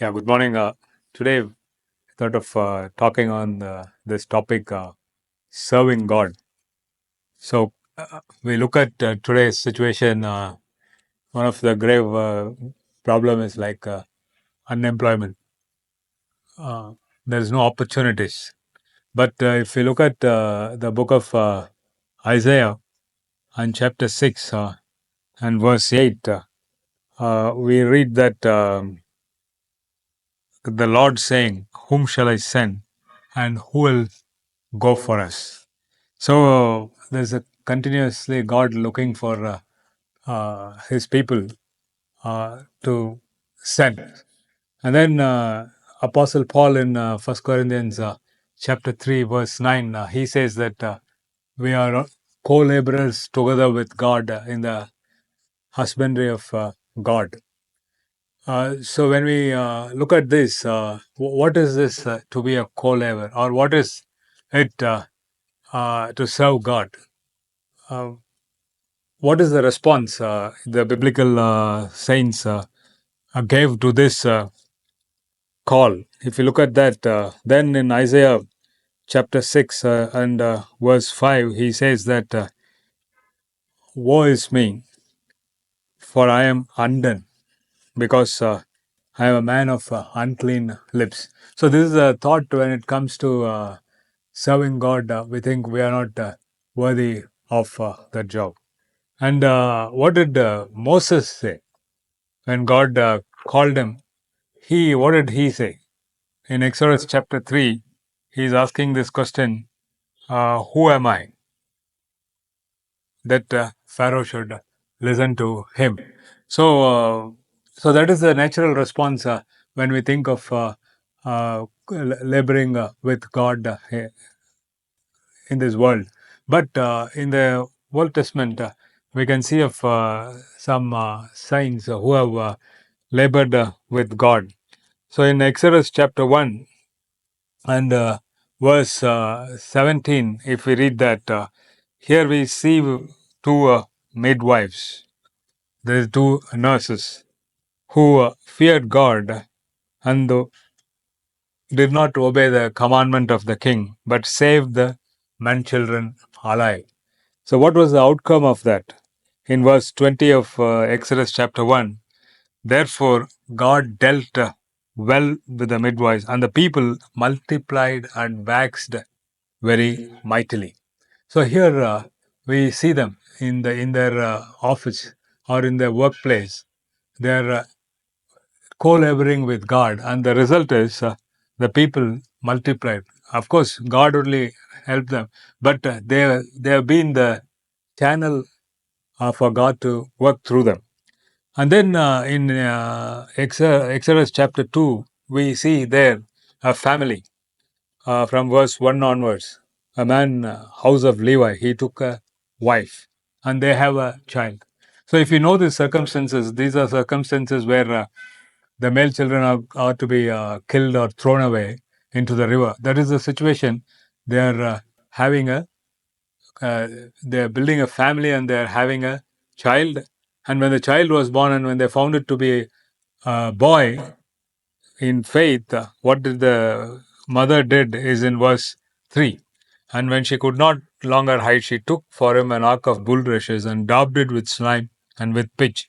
Yeah, good morning. Today, I thought of talking on this topic, serving God. So, we look at today's situation. One of the grave problem is like unemployment. Uh, there is no opportunities. But if you look at the book of Isaiah and chapter 6 and verse 8, we read that the Lord saying, "Whom shall I send, and who will go for us?" So there's a continuously God looking for His people to send, and then Apostle Paul in First Corinthians chapter 3 verse 9, he says that we are co-laborers together with God in the husbandry of God. So when we look at this, what is this to be a co-laborer, or what is it to serve God? Uh, what is the response the biblical saints gave to this call? If you look at that, then in Isaiah chapter 6 and verse 5, he says that, "Woe is me, for I am undone, because I am a man of unclean lips." So, this is a thought when it comes to serving God. We think we are not worthy of that job. And what did Moses say when God called him? What did he say? In Exodus chapter 3, he is asking this question, who am I that Pharaoh should listen to him? So, so that is the natural response when we think of laboring with God in this world. But in the Old Testament, we can see of some saints who have labored with God. So in Exodus chapter 1 and verse 17, if we read that, here we see two midwives, there are two nurses who feared God and did not obey the commandment of the king, but saved the man children alive. So, what was the outcome of that? In verse 20 of Exodus chapter 1, therefore God dealt well with the midwives, and the people multiplied and waxed very mightily. So here we see them in their office or in their workplace. They are co-laboring with God, and the result is the people multiplied. Of course, God only helped them, but they have been the channel for God to work through them. And then in Exodus chapter 2, we see there a family from verse 1 onwards. A man, house of Levi, he took a wife and they have a child. So, if you know these circumstances, these are circumstances where the male children are to be killed or thrown away into the river. That is the situation. They are having a uh, they are building a family and they are having a child. And when the child was born and when they found it to be a boy, in faith, what did the mother did is in verse 3. And when she could not longer hide, she took for him an ark of bulrushes and daubed it with slime and with pitch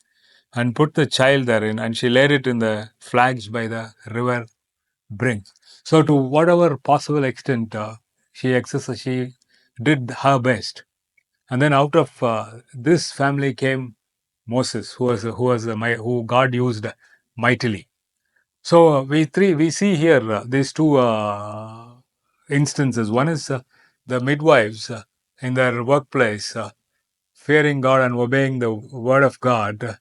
and put the child therein, and she laid it in the flags by the river brink. So, to whatever possible extent she did her best. And then out of this family came Moses, who God used mightily. So we see here these two instances. One is the midwives in their workplace, fearing God and obeying the word of God,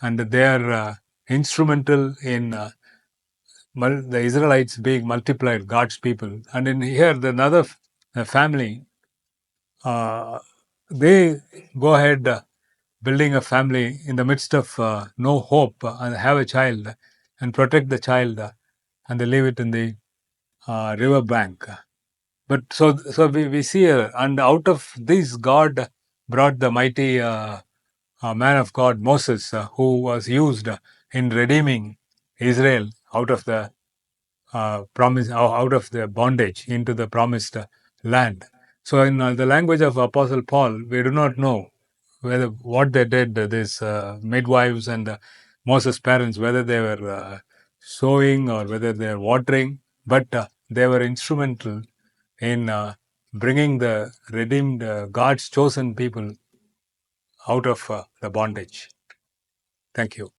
and they are instrumental in the Israelites being multiplied, God's people. And in here, the another family, uh, they go ahead building a family in the midst of no hope and have a child and protect the child and they leave it in the river bank. But so we see, and out of this, God brought the mighty man of God, Moses, who was used in redeeming Israel out of the promise, out of the bondage into the promised land. So, in the language of Apostle Paul, we do not know whether what they did, these midwives and Moses' parents, whether they were sowing or whether they were watering, but they were instrumental in bringing the redeemed, God's chosen people out of the bondage. Thank you.